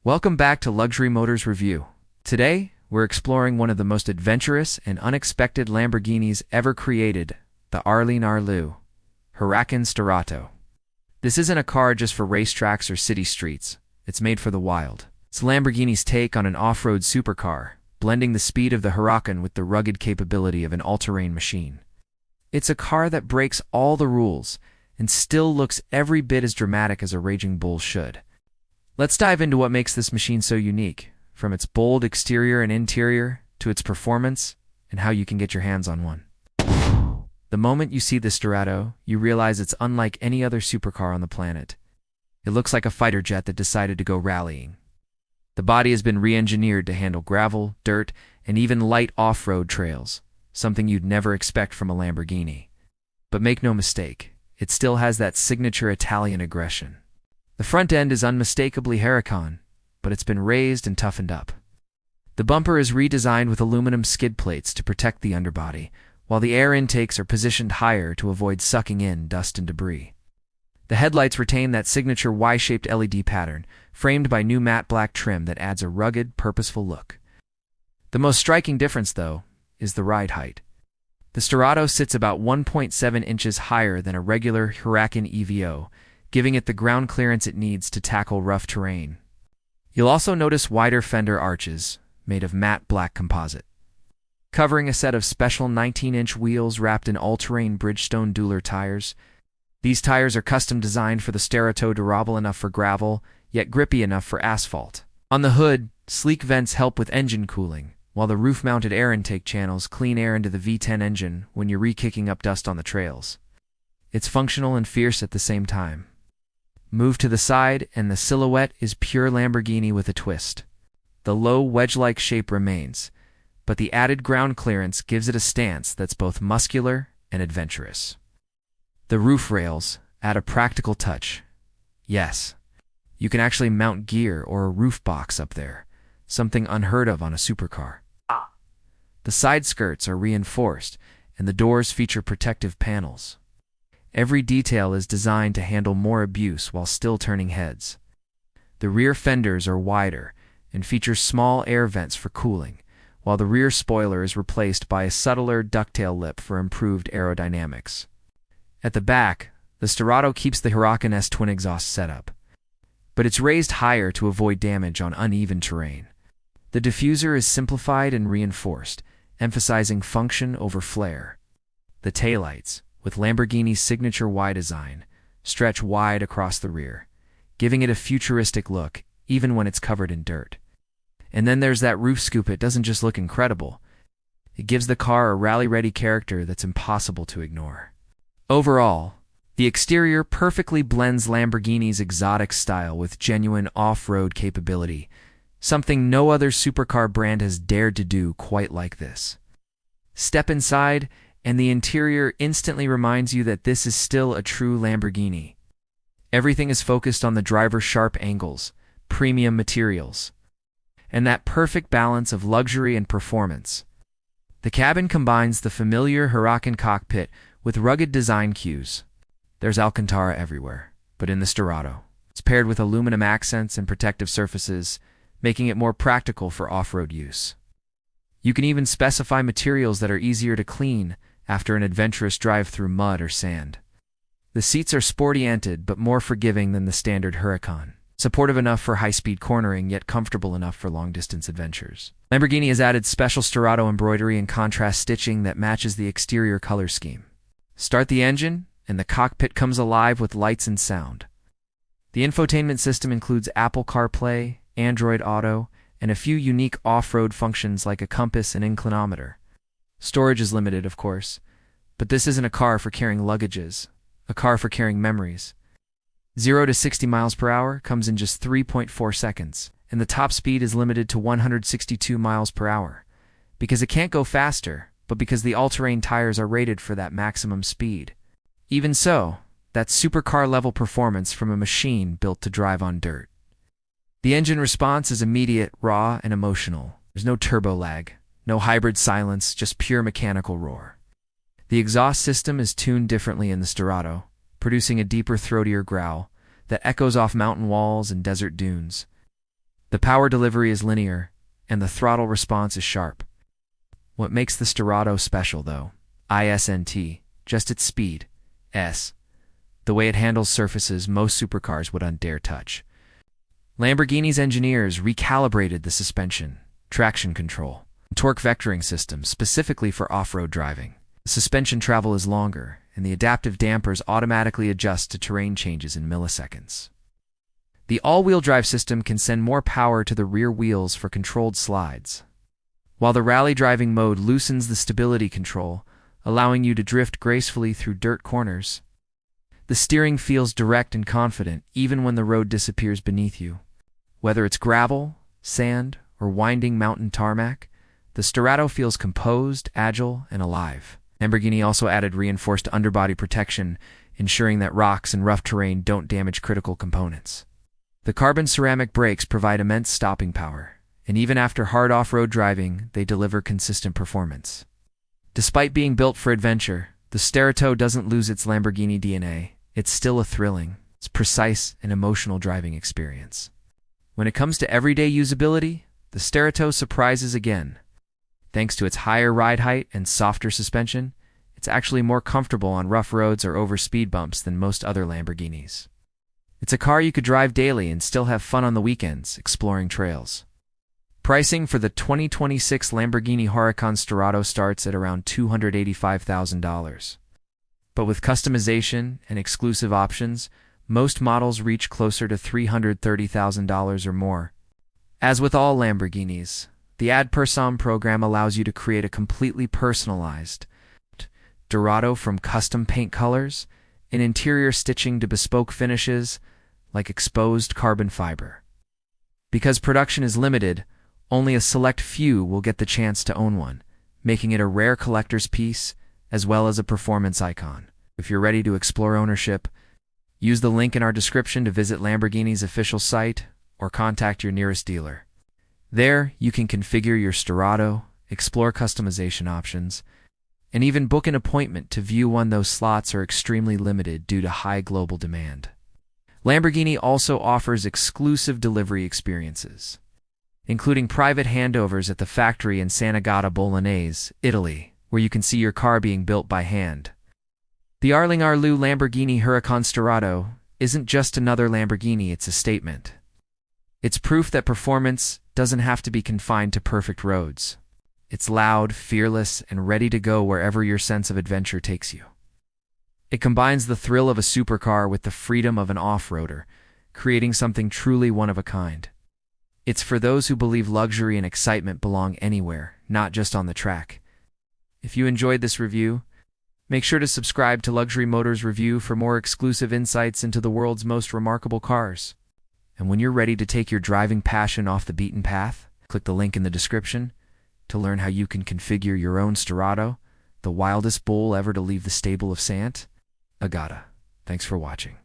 Welcome back to Luxury Motors Review. Today, we're exploring one of the most adventurous and unexpected Lamborghinis ever created, the Huracan Sterrato. This isn't a car just for racetracks or city streets. It's made for the wild. It's Lamborghini's take on an off-road supercar, blending the speed of the Huracan with the rugged capability of an all-terrain machine. It's a car that breaks all the rules and still looks every bit as dramatic as a raging bull should. Let's dive into what makes this machine so unique, from its bold exterior and interior to its performance and how you can get your hands on one. The moment you see the Sterrato, you realize it's unlike any other supercar on the planet. It looks like a fighter jet that decided to go rallying. The body has been re-engineered to handle gravel, dirt, and even light off-road trails, something you'd never expect from a Lamborghini. But make no mistake, it still has that signature Italian aggression. The front end is unmistakably Huracan, but it's been raised and toughened up. The bumper is redesigned with aluminum skid plates to protect the underbody, while the air intakes are positioned higher to avoid sucking in dust and debris. The headlights retain that signature Y-shaped LED pattern, framed by new matte black trim that adds a rugged, purposeful look. The most striking difference, though, is the ride height. The Sterrato sits about 1.7 inches higher than a regular Huracan EVO, giving it the ground clearance it needs to tackle rough terrain. You'll also notice wider fender arches, made of matte black composite, covering a set of special 19-inch wheels wrapped in all-terrain Bridgestone Dueler tires. These tires are custom designed for the Sterrato, durable enough for gravel, yet grippy enough for asphalt. On the hood, sleek vents help with engine cooling, while the roof-mounted air intake channels clean air into the V10 engine when you're re-kicking up dust on the trails. It's functional and fierce at the same time. Move to the side, and the silhouette is pure Lamborghini with a twist. The low, wedge-like shape remains, but the added ground clearance gives it a stance that's both muscular and adventurous. The roof rails add a practical touch. Yes, you can actually mount gear or a roof box up there, something unheard of on a supercar. The side skirts are reinforced, and the doors feature protective panels. Every detail is designed to handle more abuse while still turning heads. The rear fenders are wider and feature small air vents for cooling, while the rear spoiler is replaced by a subtler ducktail lip for improved aerodynamics. At the back, the Sterrato keeps the Huracan S twin exhaust setup, but it's raised higher to avoid damage on uneven terrain. The diffuser is simplified and reinforced, emphasizing function over flair. The taillights, with Lamborghini's signature Y design, stretch wide across the rear, giving it a futuristic look even when it's covered in dirt. And then there's that roof scoop. It doesn't just look incredible. It gives the car a rally-ready character that's impossible to ignore. Overall, the exterior perfectly blends Lamborghini's exotic style with genuine off-road capability, something no other supercar brand has dared to do quite like this. Step inside, and the interior instantly reminds you that this is still a true Lamborghini. Everything is focused on the driver's sharp angles, premium materials, and that perfect balance of luxury and performance. The cabin combines the familiar Huracan cockpit with rugged design cues. There's Alcantara everywhere, but in the Sterrato, it's paired with aluminum accents and protective surfaces, making it more practical for off-road use. You can even specify materials that are easier to clean after an adventurous drive through mud or sand. The seats are sporty-anted but more forgiving than the standard Huracan, supportive enough for high-speed cornering yet comfortable enough for long-distance adventures. Lamborghini has added special Sterrato embroidery and contrast stitching that matches the exterior color scheme. Start the engine, and the cockpit comes alive with lights and sound. The infotainment system includes Apple CarPlay, Android Auto, and a few unique off-road functions like a compass and inclinometer. Storage is limited, of course, but this isn't a car for carrying luggages, a car for carrying memories. 0 to 60 miles per hour comes in just 3.4 seconds, and the top speed is limited to 162 miles per hour, because it can't go faster, but because the all-terrain tires are rated for that maximum speed. Even so, that's supercar-level performance from a machine built to drive on dirt. The engine response is immediate, raw, and emotional. There's no turbo lag, no hybrid silence, just pure mechanical roar. The exhaust system is tuned differently in the Sterrato, producing a deeper, throatier growl that echoes off mountain walls and desert dunes. The power delivery is linear, and the throttle response is sharp. What makes the Sterrato special, though, isn't just its speed, the way it handles surfaces most supercars wouldn't dare touch. Lamborghini's engineers recalibrated the suspension, traction control, and torque vectoring system specifically for off-road driving. The suspension travel is longer, and the adaptive dampers automatically adjust to terrain changes in milliseconds. The all-wheel drive system can send more power to the rear wheels for controlled slides, while the rally driving mode loosens the stability control, allowing you to drift gracefully through dirt corners. The steering feels direct and confident even when the road disappears beneath you. Whether it's gravel, sand, or winding mountain tarmac, the Sterrato feels composed, agile, and alive. Lamborghini also added reinforced underbody protection, ensuring that rocks and rough terrain don't damage critical components. The carbon ceramic brakes provide immense stopping power, and even after hard off-road driving, they deliver consistent performance. Despite being built for adventure, the Sterrato doesn't lose its Lamborghini DNA. It's still a thrilling, precise, and emotional driving experience. When it comes to everyday usability, the Sterrato surprises again. Thanks to its higher ride height and softer suspension, it's actually more comfortable on rough roads or over speed bumps than most other Lamborghinis. It's a car you could drive daily and still have fun on the weekends, exploring trails. Pricing for the 2026 Lamborghini Huracán Sterrato starts at around $285,000. But with customization and exclusive options, most models reach closer to $330,000 or more. As with all Lamborghinis, the Ad Personam program allows you to create a completely personalized Sterrato, from custom paint colors and interior stitching to bespoke finishes like exposed carbon fiber. Because production is limited, only a select few will get the chance to own one, making it a rare collector's piece as well as a performance icon. If you're ready to explore ownership, use the link in our description to visit Lamborghini's official site or contact your nearest dealer. There, you can configure your Sterrato, explore customization options, and even book an appointment to view one. Those slots are extremely limited due to high global demand. Lamborghini also offers exclusive delivery experiences, including private handovers at the factory in Sant'Agata Bolognese, Italy, where you can see your car being built by hand. The Arling-Arlou Lamborghini Huracán Sterrato isn't just another Lamborghini, it's a statement. It's proof that performance doesn't have to be confined to perfect roads. It's loud, fearless, and ready to go wherever your sense of adventure takes you. It combines the thrill of a supercar with the freedom of an off-roader, creating something truly one of a kind. It's for those who believe luxury and excitement belong anywhere, not just on the track. If you enjoyed this review, make sure to subscribe to Luxury Motors Review for more exclusive insights into the world's most remarkable cars. And when you're ready to take your driving passion off the beaten path, click the link in the description to learn how you can configure your own Sterrato, the wildest bull ever to leave the stable of Sant'Agata. Thanks for watching.